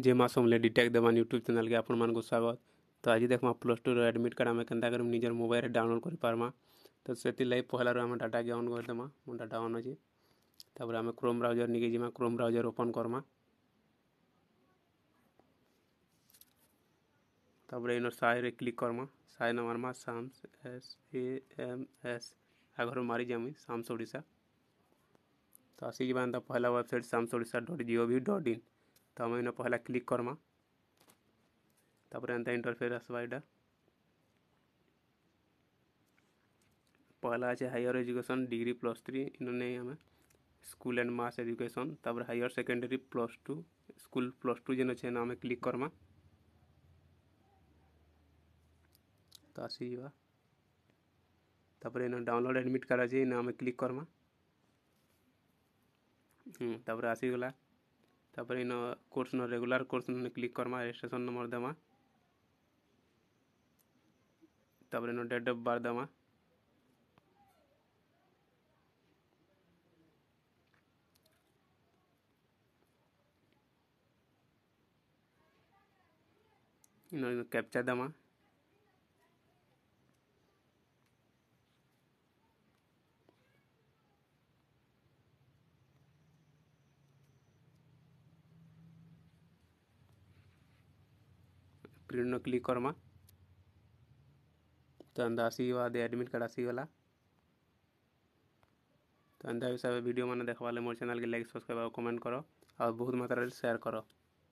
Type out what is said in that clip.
जे माँ समले डिटेक्ट देवान YouTube channel के आपण मानक स्वागत। तो आज देखमा +2 एडमिट कार्ड आम केन्ता कर निजर मोबाइल डाउनलोड कर पारमा। तो से पहला आम डाटा के ऑन कर देमा। मो डाटा ऑन अच्छे तापर आम क्रोम ब्राउजर निके जिमा। क्रोम ब्राउजर ओपन करमा तापर इन साइ रे क्लिक करमा। साइ न मारमा साम्स SAMS आगर मारी जामी साम्स ओडिशा। तो आसिक बांधा पहला वेबसाइट samsodisha.gov.in। तो आम इन पहला क्लिक करमा तापर एंता इंटरफेस आसवा एटा पहला है हायर एजुकेशन डिग्री +3 इन्होंने हमें स्कूल एंड मास एजुकेशन तापर हायर सेकेंडरी +2 स्कूल +2 जेन अच्छे ना हमें क्लिक करमा। तो आसी जावा तापर इन डाउनलोड एडमिट कार्ड अच्छे इन हमें क्लिक करमा। तापर आसी गला तापर इन कोर्स न रेगुलर कोर्स न क्लिक करमा। रजिस्ट्रेशन नंबर दमा तापर इन डेट ऑफ बर्थ दमा इन कैप्चा दमा प्रिंट न क्लिक करमा। तो अंदा आसी दे एडमिट कार्ड आसी गला। तो अंदा हिसाब वीडियो मैंने देखवा मोर चैनल के लाइक सब्सक्राइब और कमेंट करो और बहुत मात्रा शेयर करो।